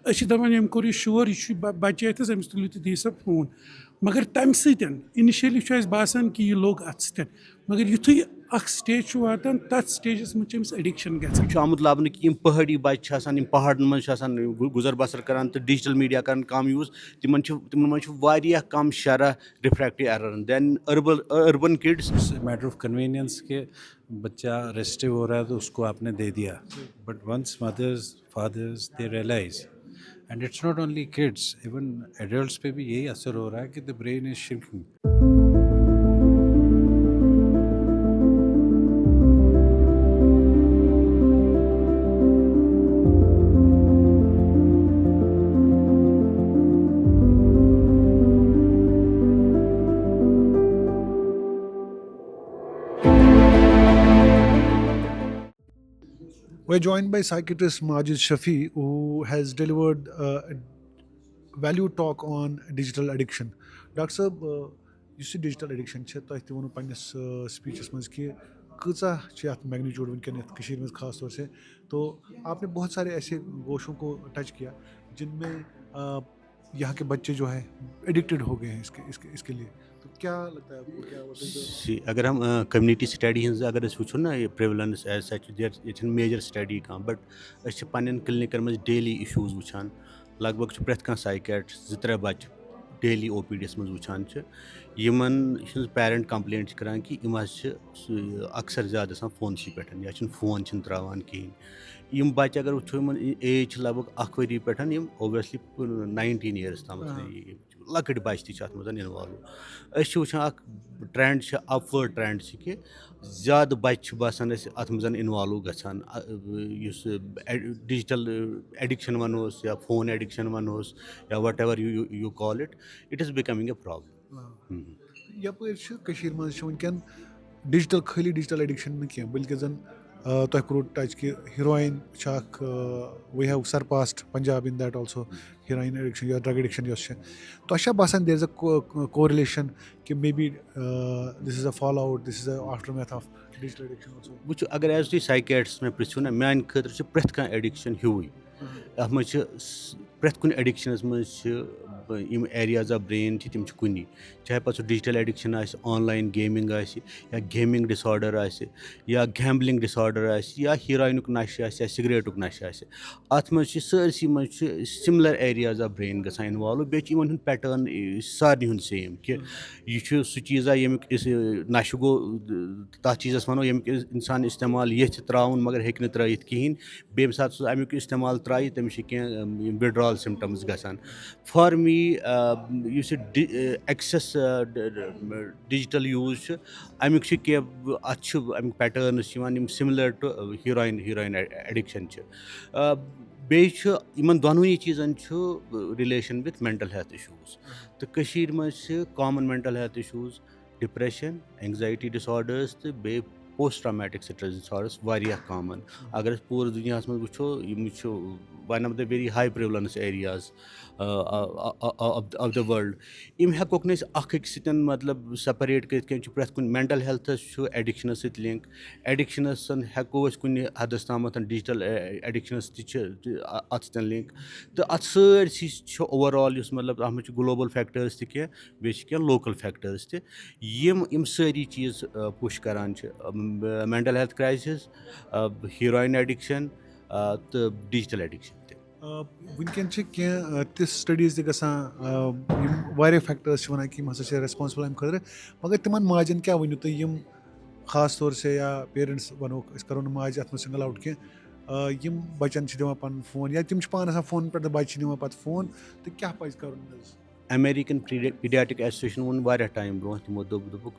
أسۍ چھِ دَپان أمۍ کوٚر یہِ شور, یہِ چھُ بَچہِ اَتھَس, أمِس تُلِو تُہۍ دِیِو سا فون. مگر تَمہِ سۭتۍ اِنِشلی چھُ اَسہِ باسان کہِ یہِ لوٚگ اَتھ سۭتۍ, مگر یُتھُے اَکھ سٹیج چھُ واتان تَتھ سٹیجَس منٛز چھِ أمِس ایڈِکشَن گژھان. یہِ چھُ آمُت لَبنہٕ کہِ یِم پہٲڑی بَچہِ چھِ آسان, یِم پہاڑَن منٛز چھِ آسان گُزر بسر کَران تہٕ ڈِجٹَل میٖڈیا کَران کَم یوٗز, تِمَن منٛز چھُ واریاہ کَم شرح رِفریکٹِو ایرَرَن. دٮ۪ن urban kids. Matter of convenience के बच्चा रेस्टिव हो रहा है तो उसको आपने दे दिया, but once mothers fathers they realise, and it's not only kids, even adults पे भी यही असर हो रहा है कि the brain is shrinking. We're joined by psychiatrist Majid Shafi, who has delivered a value talk on digital addiction. Dr. Sahab, yes digital addiction है तो वो पन्नस स्पीचस मज कि कूचा मैग्नीट्यूड वनकन कशीर में खास तौर से, तो आपने बहुत सारे ऐसे गोशों को टच किया जिनमें यहाँ के बच्चे जो है एडिक्टेड हो गए हैं इसके लिए, तो क्या लगता है आपको, क्या अगर हम कम्युनिटी स्टडी अगर वो ना ये प्रिवलेंस एज सच ये मेजर स्टडी कह, बट पन्न क्लिनिकन मज डेली इशूज वुचान. लगभग प्रथ कह साइकेट्रिस्ट 2-3 बच्चे डेली OPD मज वुचान यमन पेरेंट कंप्लेंट करान कि यम अक्सर ज़्यादा फोनसी पे या फोन त्रावान कहें. यम बच्चे अगर वो यमन एज लगभग 1 वरी पे ओबियसली 19 ईयर्स तम लकट बच्चे तथ इन्वॉल्व. वुचान ट्रेंड अपवर्ड ट्रेंड कि ज़्यादा बच्चे बसान अत मज इन्वॉल्व गसान. डिजिटल एडिक्शन वनोस या फोन एडिक्शन वनोस या whatever you call it is becoming a problem. यपर मज वनकन डिजिटल खाली डिजिटल एडिक्शन न कह बल्कि जन तुह करो टच कि heroin we have surpassed Punjab in that also, heroin addiction या ड्रग एडिक्शन तो बसान देयर इज अ कोरिलेशन कि may be this is a fallout, this is a aftermath of digital addiction also. वो अगर as तुम psychiatrist में पृछो ना मान खतर प्रथ कह एडिक्शन ह्यूई अत मज प्रथ कुन एडिक्शनस मज एरियाज ऑफ ब्रेन तम कुनी, चाहे पे डिजिटल एडिक्शन ऑनलाइन गेमिंग या गेमिंग डिसऑर्डर या गैम्बलिंग डिसऑर्डर या हीरोइनुक नशे या सिगरेटुक नशे अत मज सरसी मज सिमिलर एरियाज ऑफ ब्रेन गसान इन्वॉल्व. बे पैटर्न सारे सेम कि यह सह चीज़ा यमुक नशे गो तथ चीज़स वनो यमुक इंसान इस्तेमाल ये त्राउन मगर हेक न त्रयित कहें. बे सात अमुक इस्तेमाल त्राई तमिस कह विड्रॉल सिम्टम्स गसान. For me excess digital use अमुक अमुक patterns similar to heroin addiction. बेन दोनों चीज़न relation with mental health issues. तो मज common mental health issues depression, anxiety disorders तो बे पोस्ट ट्रामेटिक स्ट्रेस डिसऑर्डर्स वारिया कॉमन. अगर पूरे दुनिया में वो one of the very high prevalence areas of the world. यम हेकोक न अख मतलब सेपरेट कर प्रथ कुन मेंटल हेल्थ एडिक्शन सत लिंक. एडिक्शनस हेको कुन हदस ताम डिजिटल एडिक्शनस अत सत लिंक. तो अत सारी ओवरऑल मतलब अत ग्लोबल फैक्टर्स तह बे लोकल फैक्टर्स तम सारी चीज़ पुश करान mental health crisis, heroine addiction तो डिजिटल एडिक्शन. वनकन कह तिस स्टडीज तक फैक्टर्स वन कि हसा रेस्पॉन्सिबल अम खर, मगर तिमन माजन क्या वनु तुम खास तौर से या पेरेंट्स वनो करो माज अत सिंगल आउट कह बचन दिवान पन फोन या तम पान फोन पे बच्चे दिवान पे फोन, तो क्या पज कर. अमेरिकन पीडियाट्रिक एसोसिएशन वो वारिया टाइम ब्रोह तमो दोपुक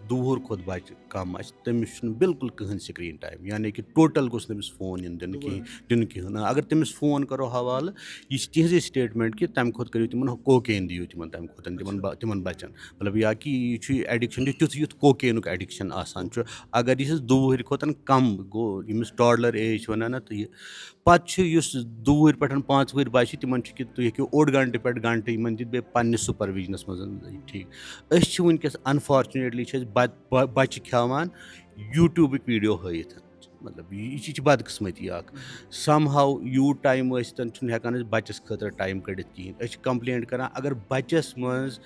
दूर खुद बच्चे कम तमिस बिल्कुल कहें स्क्रीन टाइम, यानी कि टोटल गोस नमिस फोन दिन कहें. अगर तमिस फोन करो हवाल यह तिज स्टेटमेंट कि तम खुद करो तिमन कोकेन दियो तिमन तिमन बच्चन, मतलब या कि यह एडिक्शन तुथ युथ कोकेनुक एडिक्शन आसान. अगर यह दूर खोत कम गो यमिस टॉडलर एज वन ना तो पे दूर पे 5 वह बच्चे तिमन तुम हेको 1 घंटे पे घंटे इन बे पन्ने सुपरविजनस मज ठीक. वनकस अनफॉर्चुनेटली बच्चे खेवान यूट्यूब वीडियो हयित मतलब यह बदकिस्मती अख सम हाउ यूट टाइम हेकान बच्चस खतर टाइम कड़ित कहें कंप्लेंट करान अगर बच्चस मज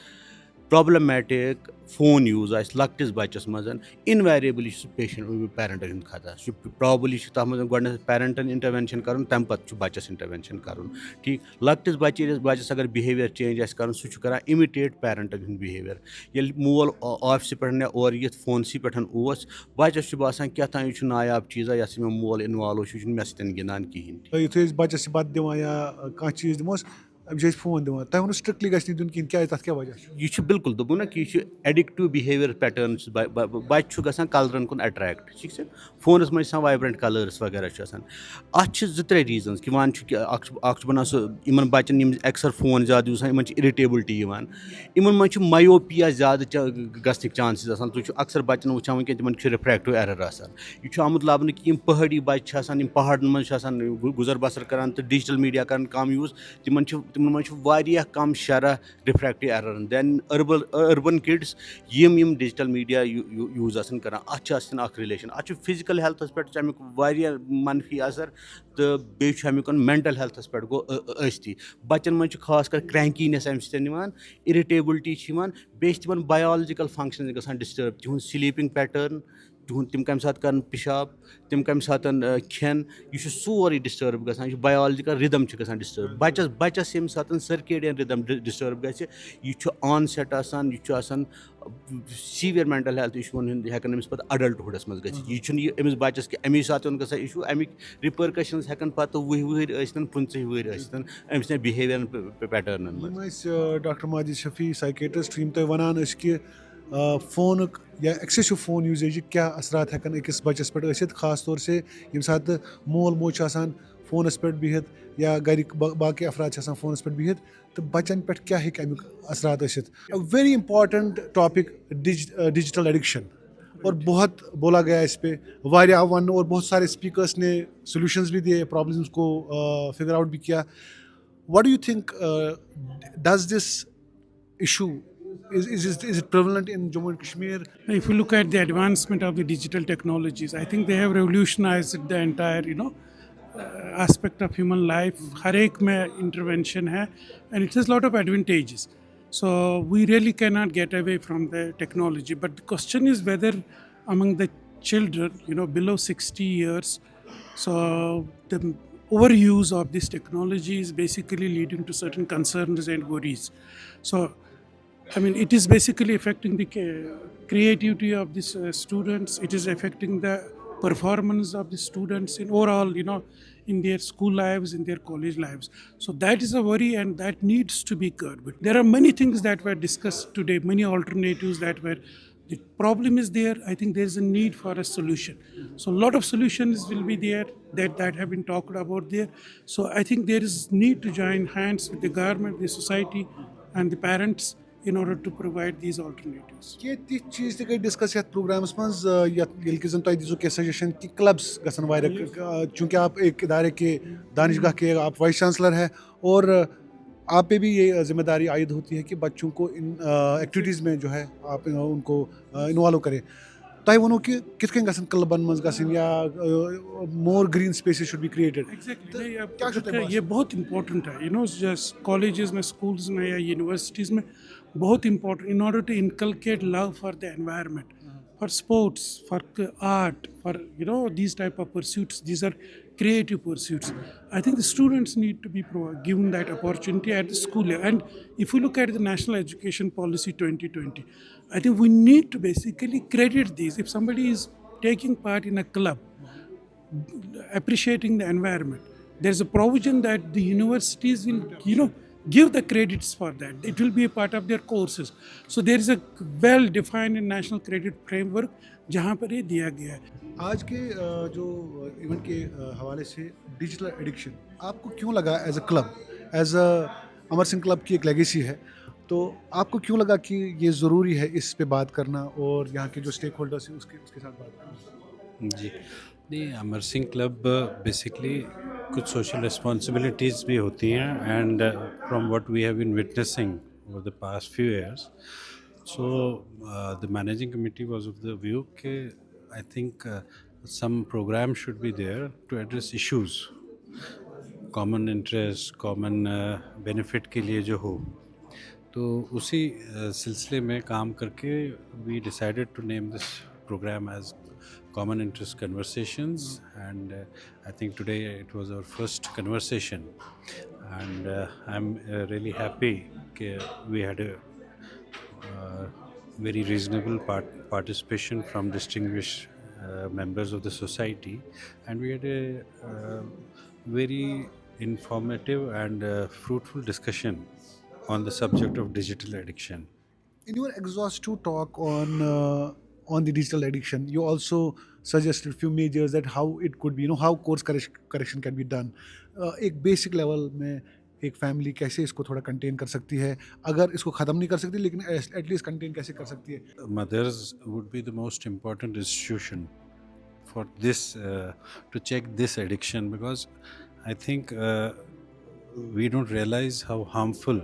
प्रॉब्लमेटिक फोन यूज आस लकटिस बच्चस मज इनवेरिएबली पेशेंट पेरेंटन हूँ खता प्रॉबली तथ मज पेरेंटन इंटरवेंशन कर तम पे बच्चस इंटरवेंशन कर ठीक लकटिस बच्चस अगर बिहेवियर चेंज आस कर सह कर इमिटेट पेरेंटन हूँ बिहेवियर ये मोल ऑफिस पे और ये फोनस पे बच्चस बसान क्या तान यह नायाब चीज़ा ये मे मोल इन्वॉल्व मे सतन गिंदान कहें युथे बच्चस बत दिवान या कह चीज दिमोस अमिस फोन दिवान तह वो स्ट्रिक्टली गि दिन कहें क्या तथ क्या वजह यह बिल्कुल दोपन ना कि यह एडिक्टिव बिहेवियर पैटर्न बच्चे गसान कलरन कुन अट्रैक्ट ठीक है फोनस मज वाइब्रेंट कलर्स वगैरह अत जो त्रे रीजन कि वन बना इन बच्चन अक्सर फोन ज्यादा यूज इन इरिटेबिलिटी इन मज मायोपिया ज्यादा गसन चांसेस तुम अक्सर बच्चन वुचान वह तिम रिफ्रैक्टिव एरर यह आमुत लबन कि पहाड़ी बच्चे पहाड़न मज गुजर बसर करान तो डिजिटल मीडिया कर कम यूज तिमन कम शरह refractive error then urban kids यम डिजिटल मीडिया यूज कर अत रिलेशन अत फिजिकल हेल्थस पे अमुक मनफी असर तो बेमिक मेंटल हेल्थस पे गो अस्ती बच्चन मज खास कर क्रैंकीनेस अम सवान इरिटेबिलिटी बे तिमन बायोलॉजिकल फंक्शन गसान डिस्टर्ब तिहुंद स्लीपिंग पैटर्न तिम कम सात कर पिशाब तिम कम सात खेन यह सोरे डिस्टर्ब गसान बायोलॉजिकल रिदम डिस्टर्ब बच्चस यम सात सर्केडियन रिदम डिस्टर्ब गह ऑनसेट आसान यह सीवियर मेंटल हेल्थ इशून हेकन अमिस पे अडल्टहुडस मज गमिस अमिस बच्चस कि अमी सात गसा इशू अमिक रिपरकशंस हेकन पे वह 15 वह अमिस behaviour pattern doctor Majid Shafi psychiatrist यम तुम वनान कि फोन या एक्सेसिव फोन यूजेज क्या असरात हेकन अकिस बच्चस पे खास तौर से यम सात मोल मोज फोनस पे बिहित या गरिक बाकी अफराद फोनस पे बिहित तो बच्चन पे क्या अमिक असरात very important topic digital addiction और बहुत बोला गया इस पे वारिया वन और बहुत सारे स्पीकर्स ने सॉल्यूशंस भी दिए प्रॉब्लम्स को फिगर आउट भी किया what do you think does this issue is it prevalent in Jammu and Kashmir? If you look at the advancement of the digital technologies, I think they have revolutionized the entire, aspect of human life. हर एक में intervention है, and it has a lot of advantages. So we really cannot get away from the technology. But the question is whether among the children, below 60 years, so the overuse of this technology is basically leading to certain concerns and worries. So it is basically affecting the creativity of these students. It is affecting the performance of the students in overall, in their school lives, in their college lives. So that is a worry, and that needs to be curbed. There are many things that were discussed today, many alternatives that were. The problem is there. I think there is a need for a solution. So a lot of solutions will be there that have been talked about there. So I think there is need to join hands with the government, the society, and the parents in order to provide these alternatives. क्या तिथ चीज तक discuss यथ programmes मज ये जन तुम दीजो क्या सजेशन कि क्लब्स गसन वारिया चूँकि आप एक इदारे के दानिशगाह के आप वाइस चांसलर हैं और आप पे भी ये जिम्मेदारी आयद होती है कि बच्चों को इन एक्टिविटीज़ में जो है आप उनको इन्वॉल्व करें तुम वो कि कित कन गसन क्लबन मज गसन या मोर green spaces should be created Exactly. ये बहुत इम्पोर्टेंट है जस्ट कॉलेजेस में स्कूल्स में या यूनिवर्सिटीज़ में बहुत important in order to inculcate love for the environment for sports, for art, for these type of pursuits. These are creative pursuits. I think the students need to be given that opportunity at the school level. And if we look at the National Education Policy 2020, I think we need to basically credit these. If somebody is taking part in a club, appreciating the environment, there's a provision that the universities will, give the credits for that. It will be a part of their courses. So there is a well-defined national credit framework जहाँ पर ये दिया गया है. आज के जो event के हवाले से डिजिटल एडिक्शन आपको क्यों लगा as a club, as a Amar Singh club की एक लेगेसी है, तो आपको क्यों लगा कि ये ज़रूरी है इस पे बात करना और यहाँ के जो स्टेक होल्डर्स हैं उसके साथ बात करना? जी नहीं, अमर सिंह क्लब बेसिकली कुछ सोशल रिस्पॉन्सिबिलिटीज़ भी होती हैं and from what we have been witnessing over the past few years, so the managing committee was of the view कि I think some program should be there to address issues, common interest, common benefit के लिए जो हो. तो उसी सिलसिले में काम करके we decided to name this program as Common Interest Conversations, and I think today it was our first conversation, and I'm really happy that we had a very reasonable participation from distinguished members of the society, and we had a very informative and fruitful discussion on the subject of digital addiction. In your exhaustive talk on the digital addiction, you also suggested few measures that how it could be, how course correction can be done. एक basic level में एक family कैसे इसको थोड़ा contain कर सकती है, अगर इसको ख़त्म नहीं कर सकती लेकिन एटलीस्ट कंटेन कैसे कर सकती है. Mothers would be the most important institution for this to check this addiction, because I think we don't realize how harmful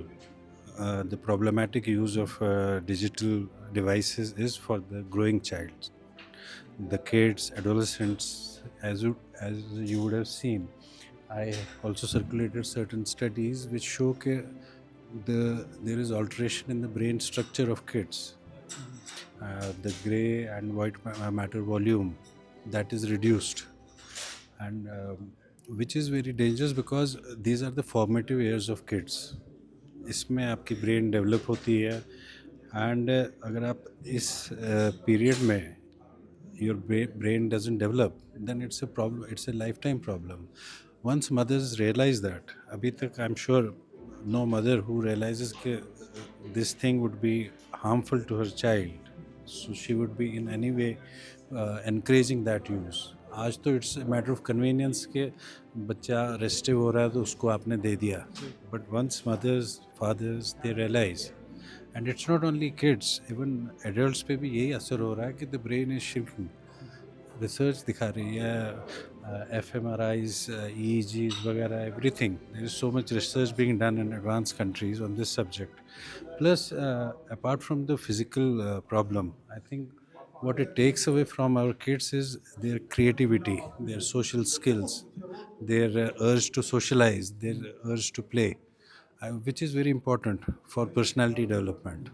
the problematic use of digital devices is for the growing child, the kids, adolescents. As you would have seen, I also circulated certain studies which show that there is alteration in the brain structure of kids. The gray and white matter volume, that is reduced, and which is very dangerous because these are the formative years of kids. इसमें आपकी brain develop होती है, and अगर आप इस period में your brain doesn't develop, then it's a problem, it's a lifetime problem. Once mothers realize that, abhi tak I'm sure no mother who realizes that this thing would be harmful to her child, so she would be in any way encouraging that use. आज तो it's matter of convenience के बच्चा restive हो रहा है तो उसको आपने दे दिया, but once mothers fathers they realise, and it's not only kids, even adults पे भी यही असर हो रहा है कि the brain is shrinking. Research दिखा रही है, एफएमआरआईज, ईईजीज वगैरह, everything. There is so much research being done in advance countries on this subject. Plus apart from the physical problem, I think what it takes away from our kids is their creativity, their social skills, their urge to socialize, their urge to play, which is very important for personality development.